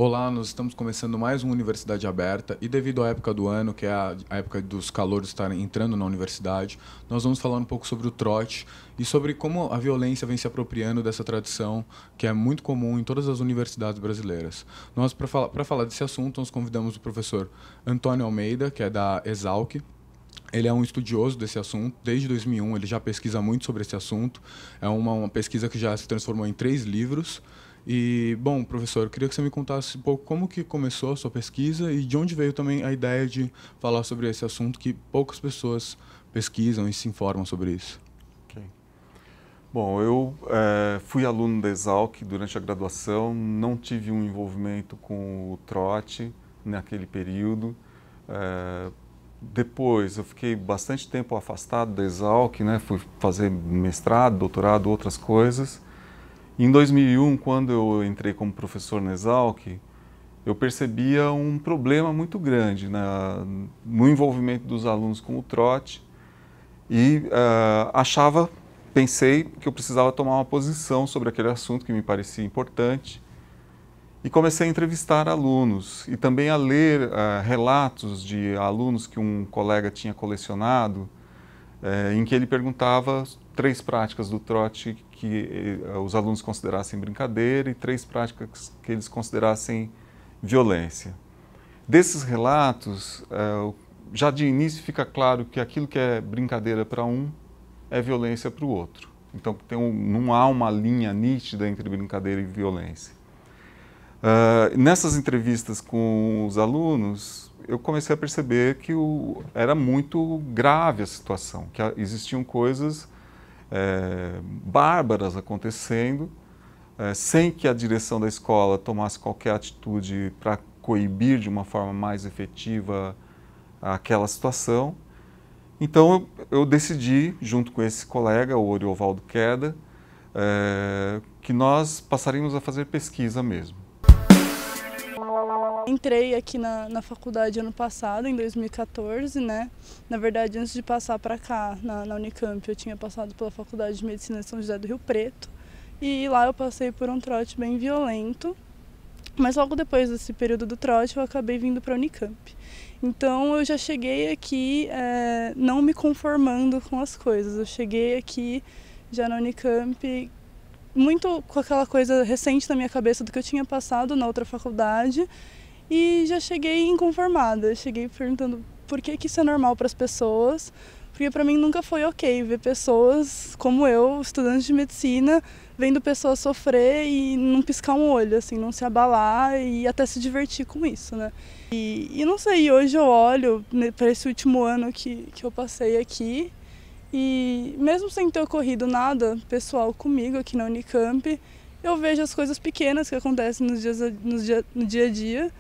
Olá, nós estamos começando mais uma Universidade Aberta e devido à época do ano, que é a época dos calouros estarem entrando na universidade, nós vamos falar um pouco sobre o trote e sobre como a violência vem se apropriando dessa tradição que é muito comum em todas as universidades brasileiras. Nós, para falar desse assunto, nós convidamos o professor Antônio Almeida, que é da Exalc. Ele é um estudioso desse assunto. Desde 2001 ele já pesquisa muito sobre esse assunto. É uma pesquisa que já se transformou em 3 livros. E, bom, professor, eu queria que você me contasse um pouco como que começou a sua pesquisa e de onde veio também a ideia de falar sobre esse assunto que poucas pessoas pesquisam e se informam sobre isso. Ok. Bom, eu fui aluno da Exalc durante a graduação, não tive um envolvimento com o trote naquele período. Depois eu fiquei bastante tempo afastado da Exalc, né? Fui fazer mestrado, doutorado, outras coisas. Em 2001, quando eu entrei como professor na Exalc, eu percebia um problema muito grande no envolvimento dos alunos com o trote e pensei que eu precisava tomar uma posição sobre aquele assunto que me parecia importante e comecei a entrevistar alunos e também a ler relatos de alunos que um colega tinha colecionado, em que ele perguntava 3 práticas do trote que os alunos considerassem brincadeira e 3 práticas que eles considerassem violência. Desses relatos, já de início fica claro que aquilo que é brincadeira para um é violência para o outro. Então não há uma linha nítida entre brincadeira e violência. Nessas entrevistas com os alunos, eu comecei a perceber que era muito grave a situação, que existiam coisas bárbaras acontecendo, sem que a direção da escola tomasse qualquer atitude para coibir de uma forma mais efetiva aquela situação. Então eu decidi, junto com esse colega, o Oriovaldo Queda, que nós passaríamos a fazer pesquisa mesmo. Entrei aqui na faculdade ano passado, em 2014, né? Na verdade, antes de passar para cá, na Unicamp, eu tinha passado pela Faculdade de Medicina de São José do Rio Preto. E lá eu passei por um trote bem violento. Mas logo depois desse período do trote, eu acabei vindo para a Unicamp. Então eu já cheguei aqui não me conformando com as coisas. Eu cheguei aqui já na Unicamp muito com aquela coisa recente na minha cabeça do que eu tinha passado na outra faculdade e já cheguei inconformada. Cheguei perguntando por que isso é normal para as pessoas, porque para mim nunca foi ok ver pessoas como eu, estudantes de medicina, vendo pessoas sofrer e não piscar um olho, assim, não se abalar e até se divertir com isso, né? E não sei, hoje eu olho para esse último ano que eu passei aqui e mesmo sem ter ocorrido nada pessoal comigo aqui na Unicamp, eu vejo as coisas pequenas que acontecem no dia a dia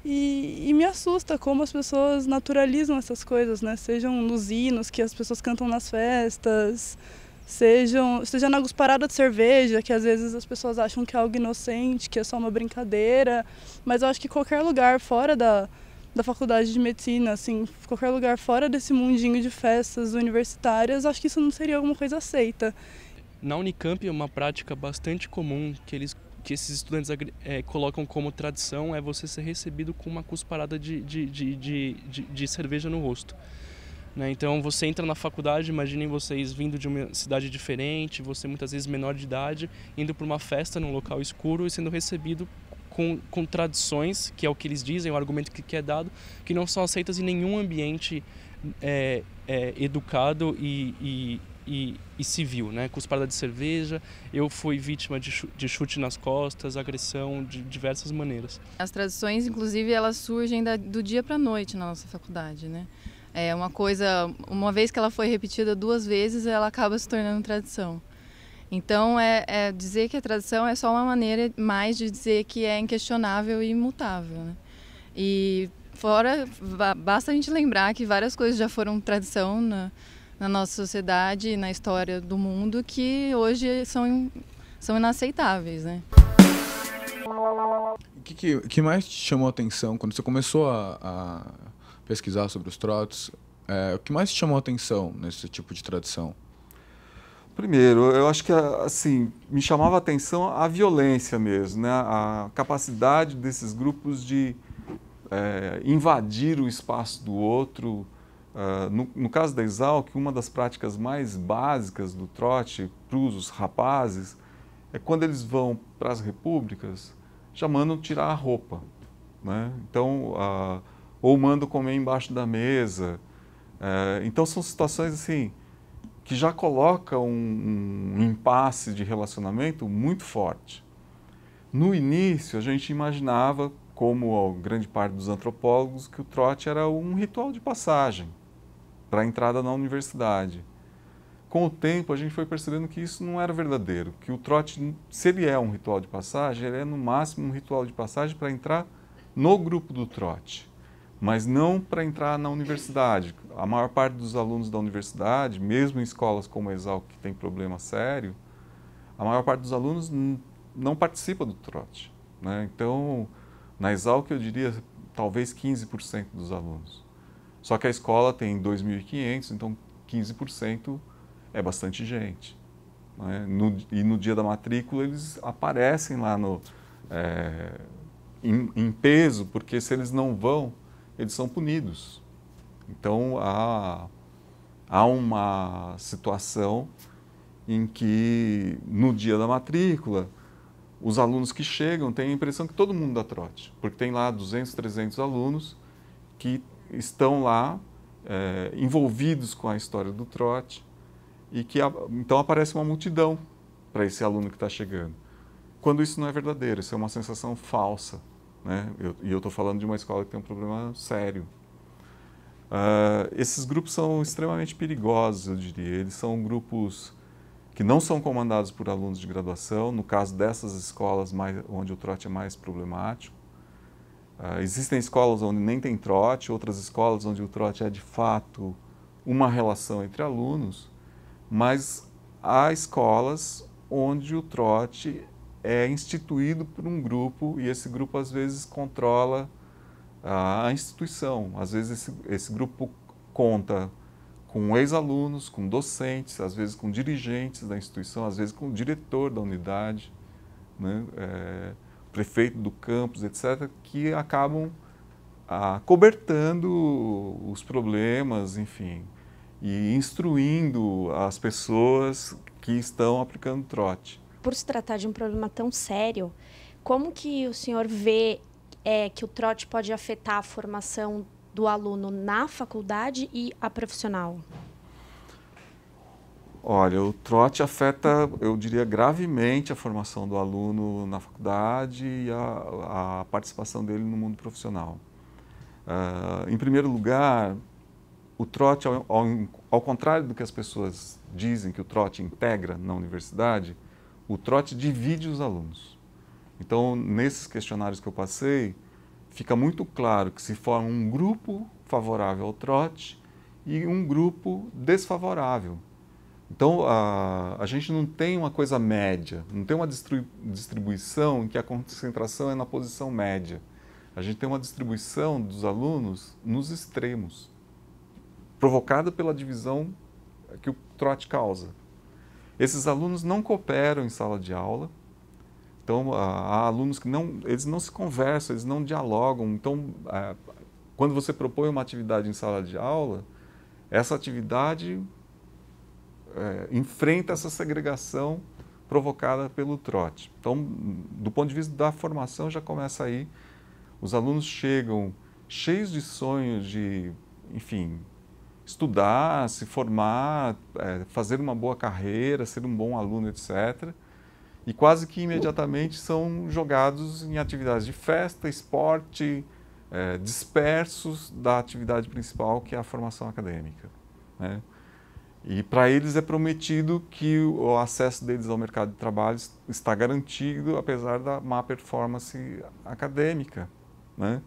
e me assusta como as pessoas naturalizam essas coisas, né? Sejam nos hinos que as pessoas cantam nas festas, seja na parada de cerveja, que às vezes as pessoas acham que é algo inocente, que é só uma brincadeira, mas eu acho que qualquer lugar fora da faculdade de medicina, assim, qualquer lugar fora desse mundinho de festas universitárias, acho que isso não seria alguma coisa aceita. Na Unicamp, uma prática bastante comum que esses estudantes colocam como tradição é você ser recebido com uma cusparada de cerveja no rosto. Né? Então você entra na faculdade, imaginem vocês vindo de uma cidade diferente, você muitas vezes menor de idade, indo para uma festa num local escuro e sendo recebido com tradições, que é o que eles dizem, o argumento que é dado, que não são aceitas em nenhum ambiente educado e civil, né? Cusparada de cerveja, eu fui vítima de chute nas costas, agressão de diversas maneiras. As tradições, inclusive, elas surgem do dia para a noite na nossa faculdade, né? É uma coisa, uma vez que ela foi repetida 2 vezes, ela acaba se tornando tradição. Então, dizer que a tradição é só uma maneira mais de dizer que é inquestionável e imutável, né? E basta a gente lembrar que várias coisas já foram tradição na nossa sociedade e na história do mundo que hoje são inaceitáveis, né? O que mais te chamou a atenção quando você começou a pesquisar sobre os trotes? O que mais te chamou a atenção nesse tipo de tradição? Primeiro, eu acho que assim, me chamava a atenção a violência mesmo, né? A capacidade desses grupos de invadir o espaço do outro. No caso da Exalc, uma das práticas mais básicas do trote para os rapazes é quando eles vão para as repúblicas, já mandam tirar a roupa, né? Então, ou mandam comer embaixo da mesa. Então, são situações assim que já colocam um impasse de relacionamento muito forte. No início, a gente imaginava, como a grande parte dos antropólogos, que o trote era um ritual de passagem para a entrada na universidade. Com o tempo, a gente foi percebendo que isso não era verdadeiro, que o trote, se ele é um ritual de passagem, ele é no máximo um ritual de passagem para entrar no grupo do trote, mas não para entrar na universidade. A maior parte dos alunos da universidade, mesmo em escolas como a Exalc, que tem problema sério, a maior parte dos alunos não participa do trote, né? Então, na Exalc, eu diria talvez 15% dos alunos. Só que a escola tem 2.500, então 15% é bastante gente, né? E no dia da matrícula eles aparecem lá em peso, porque se eles não vão, eles são punidos. Então há uma situação em que no dia da matrícula os alunos que chegam têm a impressão que todo mundo dá trote, porque tem lá 200, 300 alunos que estão lá envolvidos com a história do trote e que então aparece uma multidão para esse aluno que está chegando. Quando isso não é verdadeiro, isso é uma sensação falsa, né? E eu estou falando de uma escola que tem um problema sério. Esses grupos são extremamente perigosos, eu diria. Eles são grupos que não são comandados por alunos de graduação, no caso dessas escolas onde o trote é mais problemático. Existem escolas onde nem tem trote, outras escolas onde o trote é de fato uma relação entre alunos, mas há escolas onde o trote é instituído por um grupo e esse grupo às vezes controla a instituição. Às vezes esse grupo conta com ex-alunos, com docentes, às vezes com dirigentes da instituição, às vezes com o diretor da unidade, né? Prefeito do campus, etc., que acabam cobertando os problemas, enfim, e instruindo as pessoas que estão aplicando trote. Por se tratar de um problema tão sério, como que o senhor vê que o trote pode afetar a formação do aluno na faculdade e a profissional? Olha, o trote afeta, eu diria, gravemente a formação do aluno na faculdade e a participação dele no mundo profissional. Em primeiro lugar, o trote, ao contrário do que as pessoas dizem que o trote integra na universidade, o trote divide os alunos. Então, nesses questionários que eu passei, fica muito claro que se forma um grupo favorável ao trote e um grupo desfavorável. Então, a gente não tem uma coisa média, não tem uma distribuição em que a concentração é na posição média. A gente tem uma distribuição dos alunos nos extremos, provocada pela divisão que o trote causa. Esses alunos não cooperam em sala de aula, então há alunos que eles não se conversam, eles não dialogam. Então, quando você propõe uma atividade em sala de aula, essa atividade enfrenta essa segregação provocada pelo trote. Então, do ponto de vista da formação, já começa aí. Os alunos chegam cheios de sonhos de, enfim, estudar, se formar, fazer uma boa carreira, ser um bom aluno, etc. E quase que imediatamente são jogados em atividades de festa, esporte, dispersos da atividade principal, que é a formação acadêmica, né? E para eles é prometido que o acesso deles ao mercado de trabalho está garantido, apesar da má performance acadêmica, né?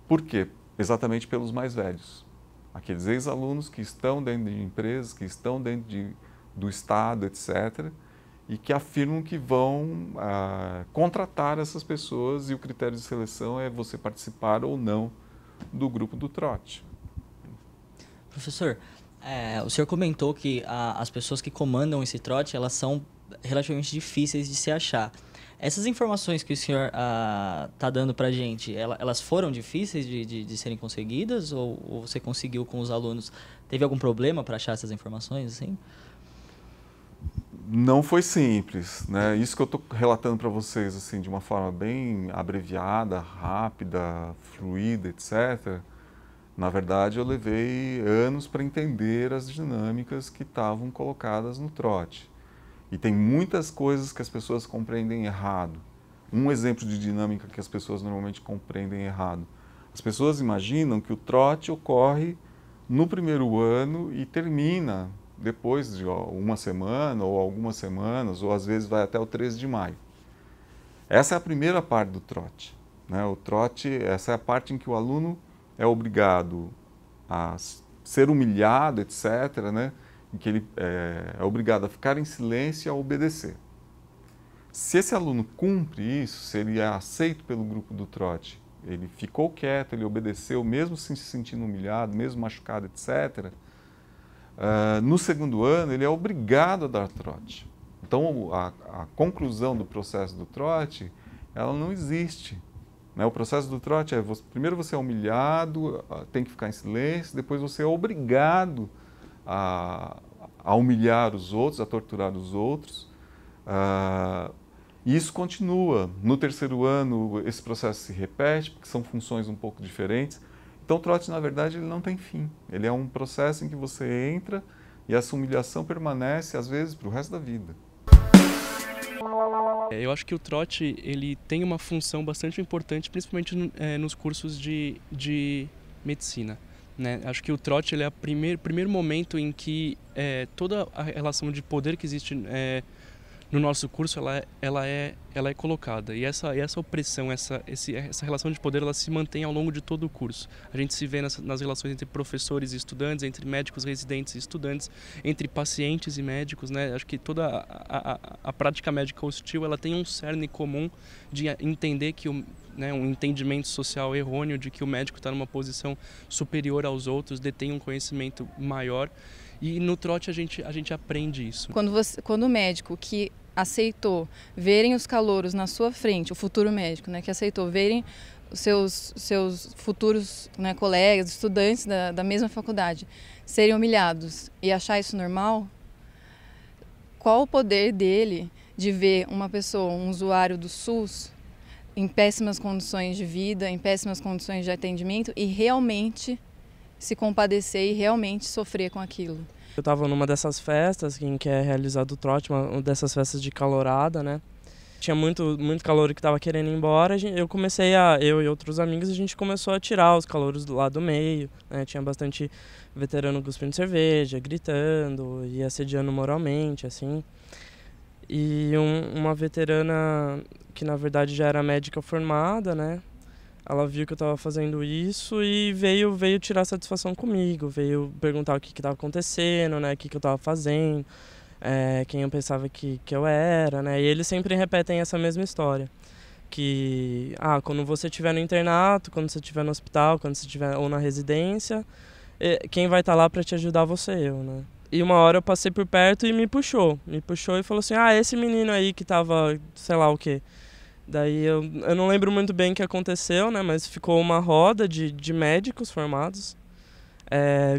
Por quê? Exatamente pelos mais velhos. Aqueles ex-alunos que estão dentro de empresas, que estão dentro do Estado, etc., e que afirmam que vão contratar essas pessoas e o critério de seleção é você participar ou não do grupo do trote. Professor, O senhor comentou que as pessoas que comandam esse trote, elas são relativamente difíceis de se achar. Essas informações que o senhor está dando para a gente, elas foram difíceis de serem conseguidas ou você conseguiu com os alunos? Teve algum problema para achar essas informações, assim? Não foi simples, né? Isso que eu estou relatando para vocês assim, de uma forma bem abreviada, rápida, fluida, etc. Na verdade, eu levei anos para entender as dinâmicas que estavam colocadas no trote. E tem muitas coisas que as pessoas compreendem errado. Um exemplo de dinâmica que as pessoas normalmente compreendem errado. As pessoas imaginam que o trote ocorre no primeiro ano e termina depois de uma semana ou algumas semanas, ou às vezes vai até o 13 de maio. Essa é a primeira parte do trote, né? O trote, essa é a parte em que o aluno é obrigado a ser humilhado, etc., né? Em que ele é obrigado a ficar em silêncio e a obedecer. Se esse aluno cumpre isso, se ele é aceito pelo grupo do trote, ele ficou quieto, ele obedeceu, mesmo se sentindo humilhado, mesmo machucado, etc., no segundo ano ele é obrigado a dar trote. Então a conclusão do processo do trote, ela não existe. O processo do trote é, primeiro você é humilhado, tem que ficar em silêncio, depois você é obrigado a humilhar os outros, a torturar os outros. E isso continua. No terceiro ano, esse processo se repete, porque são funções um pouco diferentes. Então, o trote, na verdade, ele não tem fim. Ele é um processo em que você entra e essa humilhação permanece, às vezes, para o resto da vida. Eu acho que o trote ele tem uma função bastante importante, principalmente nos cursos de medicina. Né? Acho que o trote ele é o primeiro momento em que toda a relação de poder que existe no nosso curso ela é colocada. E essa opressão, essa relação de poder, ela se mantém ao longo de todo o curso. A gente se vê nas relações entre professores e estudantes, entre médicos residentes e estudantes, entre pacientes e médicos, né? Acho que toda a prática médica hostil, ela tem um cerne comum de entender que um entendimento social errôneo de que o médico está numa posição superior aos outros, detém um conhecimento maior. E no trote a gente aprende isso. Quando o médico que aceitou verem os calouros na sua frente, o futuro médico, né, que aceitou verem os seus futuros, né, colegas, estudantes da mesma faculdade serem humilhados e achar isso normal, qual o poder dele de ver uma pessoa, um usuário do SUS, em péssimas condições de vida, em péssimas condições de atendimento e realmente se compadecer e realmente sofrer com aquilo? Eu estava numa dessas festas em que é realizado o trote, uma dessas festas de calorada, né? Tinha muito calor que estava querendo ir embora. Eu e outros amigos, a gente começou a tirar os calouros do lado do meio, né? Tinha bastante veterano cuspindo cerveja, gritando e assediando moralmente, assim. E uma veterana que na verdade já era médica formada, né? Ela viu que eu estava fazendo isso e veio tirar satisfação comigo, veio perguntar o que estava acontecendo, né, o que eu estava fazendo, quem eu pensava que eu era, né, e eles sempre repetem essa mesma história, que quando você estiver no internato, quando você estiver no hospital, quando você estiver ou na residência, quem vai estar lá para te ajudar você, eu, né. E uma hora eu passei por perto e me puxou e falou assim, esse menino aí que estava, sei lá o quê. Daí eu não lembro muito bem o que aconteceu, né? Mas ficou uma roda de médicos formados,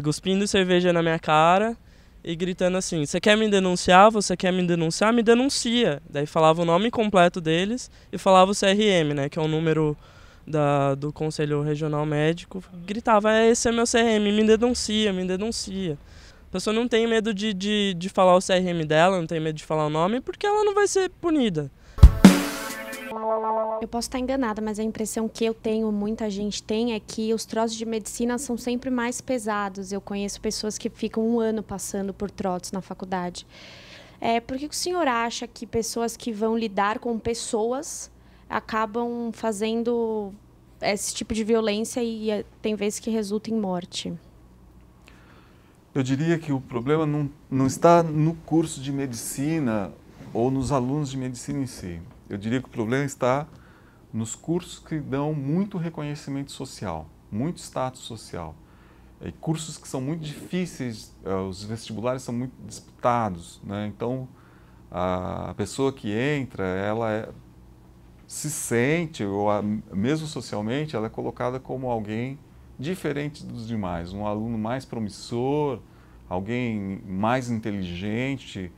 cuspindo cerveja na minha cara e gritando assim, você quer me denunciar? Você quer me denunciar? Me denuncia. Daí falava o nome completo deles e falava o CRM, né? Que é o número do Conselho Regional Médico. Gritava, esse é meu CRM, me denuncia, me denuncia. A pessoa não tem medo de falar o CRM dela, não tem medo de falar o nome, porque ela não vai ser punida. Eu posso estar enganada, mas a impressão que eu tenho, muita gente tem, é que os trotes de medicina são sempre mais pesados. Eu conheço pessoas que ficam 1 ano passando por trotes na faculdade. Por que o senhor acha que pessoas que vão lidar com pessoas acabam fazendo esse tipo de violência e tem vezes que resulta em morte? Eu diria que o problema não está no curso de medicina ou nos alunos de medicina em si. Eu diria que o problema está nos cursos que dão muito reconhecimento social, muito status social. e cursos que são muito difíceis, os vestibulares são muito disputados, né? Então, a pessoa que entra, ela se sente, ou mesmo socialmente, ela é colocada como alguém diferente dos demais, um aluno mais promissor, alguém mais inteligente,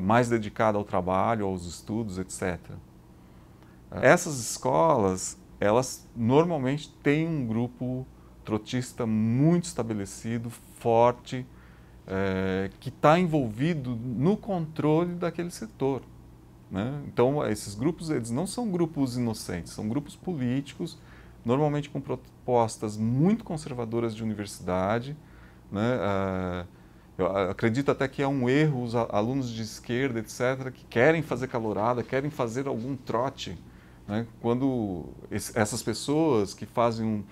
mais dedicado ao trabalho, aos estudos, etc. Essas escolas, elas normalmente têm um grupo trotista muito estabelecido, forte, que está envolvido no controle daquele setor, né? Então, esses grupos, eles não são grupos inocentes, são grupos políticos, normalmente com propostas muito conservadoras de universidade, né? Eu acredito até que é um erro os alunos de esquerda, etc., que querem fazer calorada, querem fazer algum trote, né? Quando essas pessoas que fazem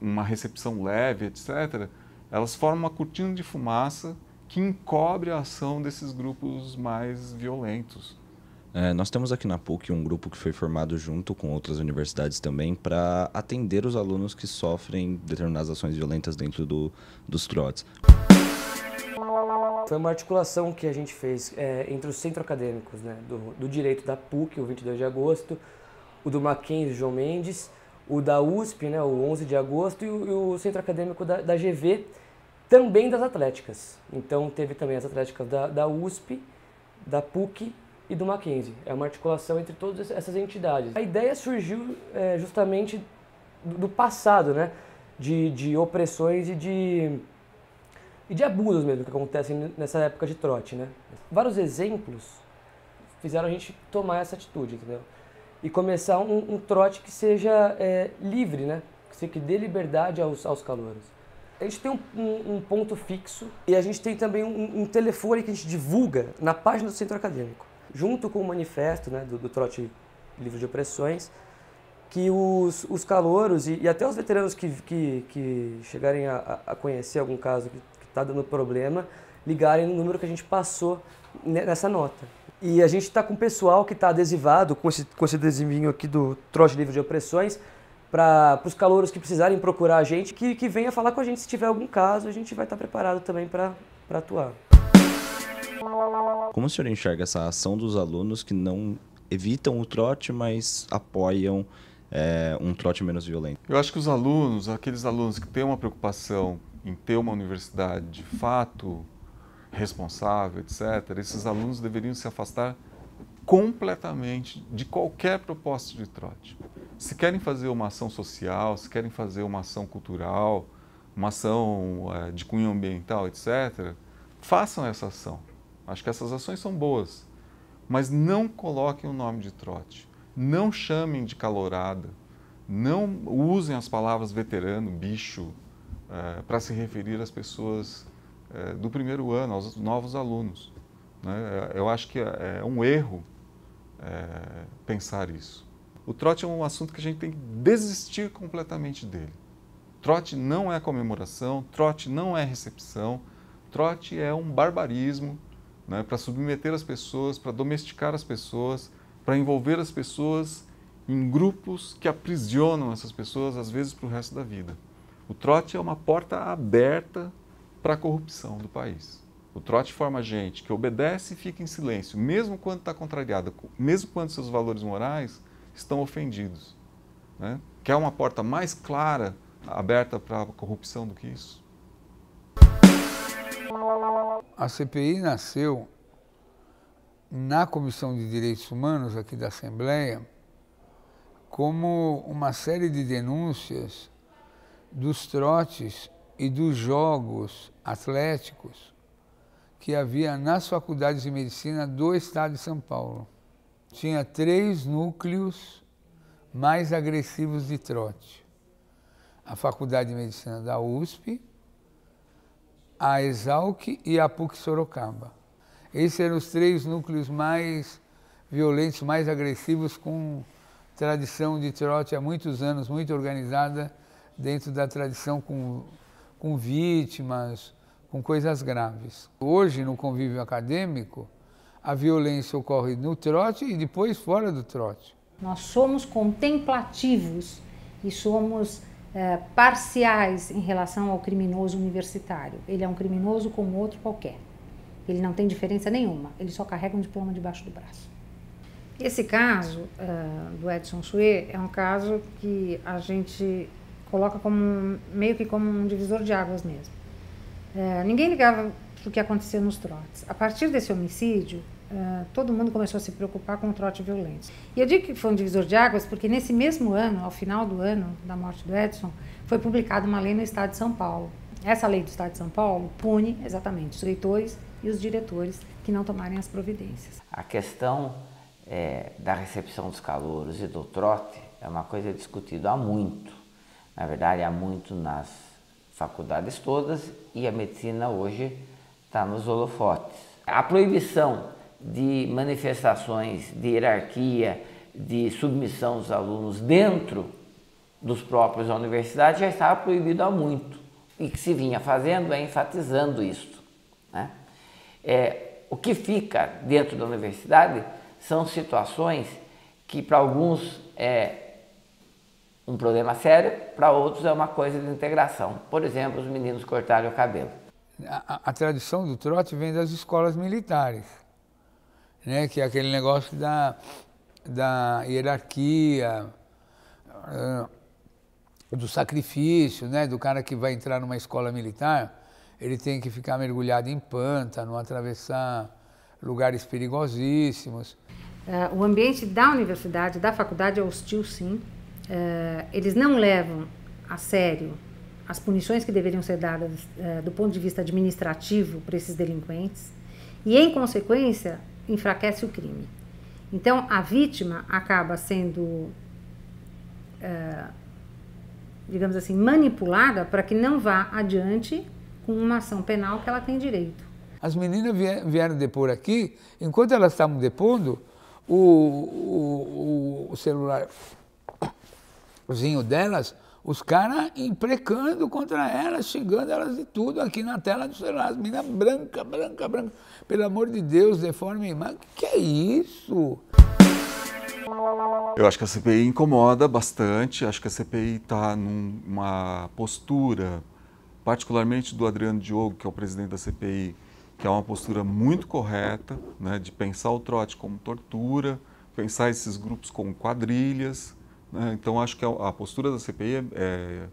uma recepção leve, etc., elas formam uma cortina de fumaça que encobre a ação desses grupos mais violentos. Nós temos aqui na PUC um grupo que foi formado junto com outras universidades também para atender os alunos que sofrem determinadas ações violentas dentro dos trotes. Foi uma articulação que a gente fez entre os centros acadêmicos, né, do Direito da PUC, o 22 de agosto, o do Mackenzie, João Mendes, o da USP, né, o 11 de agosto, e o centro acadêmico da GV, também das atléticas. Então teve também as atléticas da USP, da PUC e do Mackenzie. É uma articulação entre todas essas entidades. A ideia surgiu justamente do passado, né, de opressões e de abusos mesmo que acontecem nessa época de trote, né. Vários exemplos fizeram a gente tomar essa atitude, entendeu? E começar um trote que seja livre, né? Que dê liberdade aos calouros. A gente tem um ponto fixo e a gente tem também um telefone que a gente divulga na página do centro acadêmico, junto com o manifesto, né, do trote livre de opressões, que os calouros e até os veteranos que chegarem a conhecer algum caso que está dando problema, ligarem no número que a gente passou nessa nota. E a gente está com o pessoal que está adesivado com esse adesivinho aqui do trote livre de opressões para os calouros que precisarem procurar a gente, que venha falar com a gente se tiver algum caso, a gente vai estar preparado também para atuar. Como o senhor enxerga essa ação dos alunos que não evitam o trote, mas apoiam um trote menos violento? Eu acho que os alunos, aqueles alunos que têm uma preocupação em ter uma universidade de fato responsável, etc., esses alunos deveriam se afastar completamente de qualquer proposta de trote. Se querem fazer uma ação social, se querem fazer uma ação cultural, uma ação de cunho ambiental, etc., façam essa ação. Acho que essas ações são boas, mas não coloquem o nome de trote, não chamem de calorada, não usem as palavras veterano, bicho, para se referir às pessoas do primeiro ano, aos novos alunos, né? Eu acho que é um erro pensar isso. O trote é um assunto que a gente tem que desistir completamente dele. Trote não é comemoração, trote não é recepção, trote é um barbarismo, né, para submeter as pessoas, para domesticar as pessoas, para envolver as pessoas em grupos que aprisionam essas pessoas, às vezes, para o resto da vida. O trote é uma porta aberta para a corrupção do país. O trote forma gente que obedece e fica em silêncio, mesmo quando está contrariada, mesmo quando seus valores morais estão ofendidos, né? Quer uma porta mais clara, aberta para a corrupção do que isso? A CPI nasceu na Comissão de Direitos Humanos aqui da Assembleia como uma série de denúncias dos trotes e dos jogos atléticos que havia nas faculdades de medicina do estado de São Paulo. Tinha 3 núcleos mais agressivos de trote. A Faculdade de Medicina da USP, a Exalc e a PUC Sorocaba. Esses eram os 3 núcleos mais violentos, mais agressivos, com tradição de trote há muitos anos, muito organizada dentro da tradição com vítimas, com coisas graves. Hoje, no convívio acadêmico, a violência ocorre no trote e depois fora do trote. Nós somos contemplativos e somos parciais em relação ao criminoso universitário. Ele é um criminoso como outro qualquer. Ele não tem diferença nenhuma, ele só carrega um diploma debaixo do braço. Esse caso do Edson Suê é um caso que a gente coloca meio que como um divisor de águas mesmo. Ninguém ligava para o que aconteceu nos trotes. A partir desse homicídio, todo mundo começou a se preocupar com o trote violento. E eu digo que foi um divisor de águas porque nesse mesmo ano, ao final do ano da morte do Edson, foi publicada uma lei no Estado de São Paulo. Essa lei do Estado de São Paulo pune exatamente os reitores e os diretores que não tomarem as providências. A questão da recepção dos calouros e do trote é uma coisa discutida há muito. Na verdade, há muito nas faculdades todas e a medicina hoje está nos holofotes. A proibição de manifestações de hierarquia, de submissão dos alunos dentro dos próprios da universidade já estava proibido há muito. E que se vinha fazendo é enfatizando isso, né? O que fica dentro da universidade são situações que para alguns é um problema sério, para outros é uma coisa de integração. Por exemplo, os meninos cortarem o cabelo. A tradição do trote vem das escolas militares, né? Que é aquele negócio da hierarquia, do sacrifício, né? Do cara que vai entrar numa escola militar, ele tem que ficar mergulhado em pântano, atravessar lugares perigosíssimos. O ambiente da universidade, da faculdade é hostil, sim. Eles não levam a sério as punições que deveriam ser dadas do ponto de vista administrativo para esses delinquentes e, em consequência, enfraquece o crime. Então, a vítima acaba sendo, digamos assim, manipulada para que não vá adiante com uma ação penal que ela tem direito. As meninas vieram depor aqui, enquanto elas estavam depondo, o celularzinho delas, os caras imprecando contra elas, xingando elas de tudo aqui na tela do celular. As meninas branca. Pelo amor de Deus, deforme. Mas o que é isso? Eu acho que a CPI incomoda bastante. Acho que a CPI está numa postura, particularmente do Adriano Diogo, que é o presidente da CPI, que é uma postura muito correta, né, de pensar o trote como tortura, pensar esses grupos como quadrilhas. Então, acho que a postura da CPI é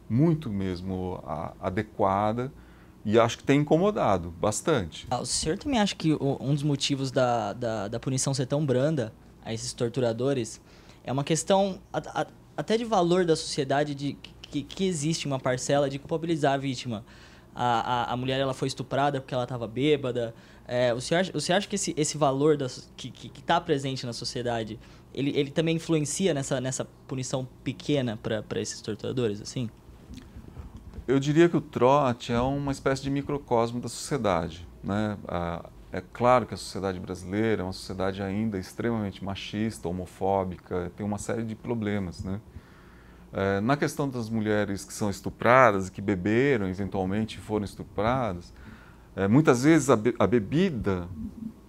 muito mesmo adequada e acho que tem incomodado bastante. O senhor também acha que um dos motivos da punição ser tão branda a esses torturadores é uma questão até de valor da sociedade, de que existe uma parcela de culpabilizar a vítima? A mulher ela foi estuprada porque ela estava bêbada. O senhor acha que esse valor que está presente na sociedade, ele também influencia nessa punição pequena para esses torturadores, assim? Eu diria que o trote é uma espécie de microcosmo da sociedade, né? É claro que a sociedade brasileira é uma sociedade ainda extremamente machista, homofóbica, tem uma série de problemas, né? Na questão das mulheres que são estupradas e que beberam, eventualmente foram estupradas, muitas vezes a bebida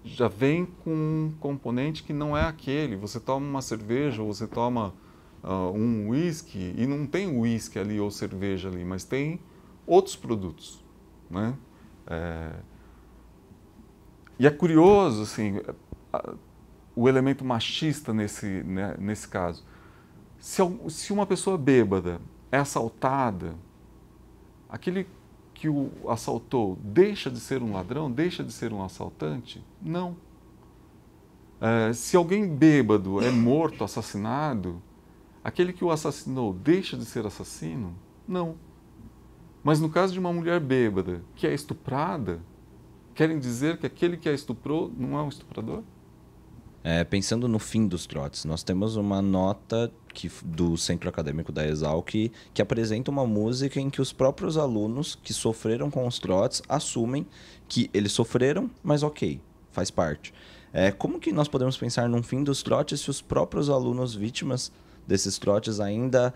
já vem com um componente que não é aquele. Você toma uma cerveja ou você toma um uísque e não tem uísque ali ou cerveja ali, mas tem outros produtos, né? E é curioso, assim, o elemento machista nesse caso. Se uma pessoa bêbada é assaltada, aquele que o assaltou deixa de ser um ladrão, deixa de ser um assaltante? Não. Se alguém bêbado é morto, assassinado, aquele que o assassinou deixa de ser assassino? Não. Mas no caso de uma mulher bêbada que é estuprada, querem dizer que aquele que a estuprou não é um estuprador? Pensando no fim dos trotes, nós temos uma nota do Centro Acadêmico da Exalc que apresenta uma música em que os próprios alunos que sofreram com os trotes assumem que eles sofreram, mas ok, faz parte. Como que nós podemos pensar num fim dos trotes se os próprios alunos vítimas desses trotes ainda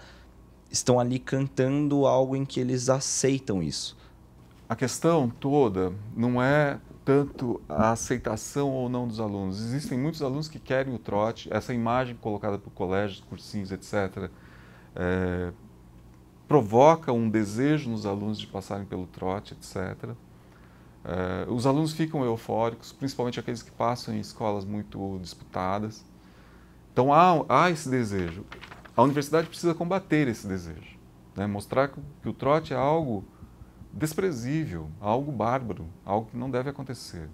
estão ali cantando algo em que eles aceitam isso? A questão toda não é tanto a aceitação ou não dos alunos. Existem muitos alunos que querem o trote, essa imagem colocada por colégios, cursinhos, etc., provoca um desejo nos alunos de passarem pelo trote, etc. Os alunos ficam eufóricos, principalmente aqueles que passam em escolas muito disputadas. Então há esse desejo. A universidade precisa combater esse desejo, né? Mostrar que o trote é algo desprezível, algo bárbaro, algo que não deve acontecer.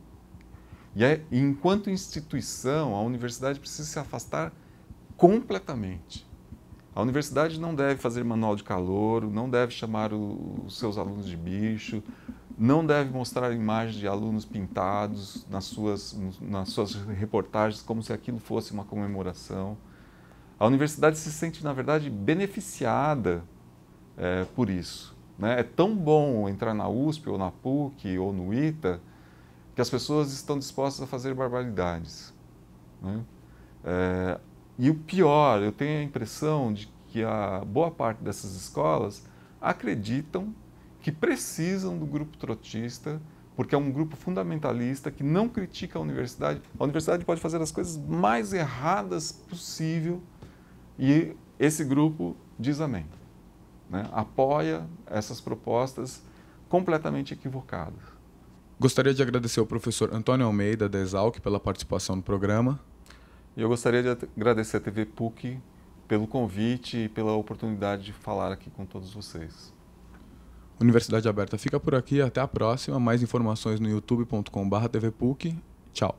E enquanto instituição, a universidade precisa se afastar completamente. A universidade não deve fazer manual de calouro, não deve chamar os seus alunos de bicho, não deve mostrar imagens de alunos pintados nas suas reportagens como se aquilo fosse uma comemoração. A universidade se sente, na verdade, beneficiada por isso, né? É tão bom entrar na USP ou na PUC ou no ITA que as pessoas estão dispostas a fazer barbaridades, né? E o pior, eu tenho a impressão de que a boa parte dessas escolas acreditam que precisam do grupo trotista, porque é um grupo fundamentalista que não critica a universidade. A universidade pode fazer as coisas mais erradas possível e esse grupo diz amém, né? Apoia essas propostas completamente equivocadas. Gostaria de agradecer ao professor Antônio Almeida, da Exalc, pela participação no programa. E eu gostaria de agradecer à TV PUC pelo convite e pela oportunidade de falar aqui com todos vocês. Universidade Aberta fica por aqui, até a próxima. Mais informações no youtube.com/tvpuc. Tchau.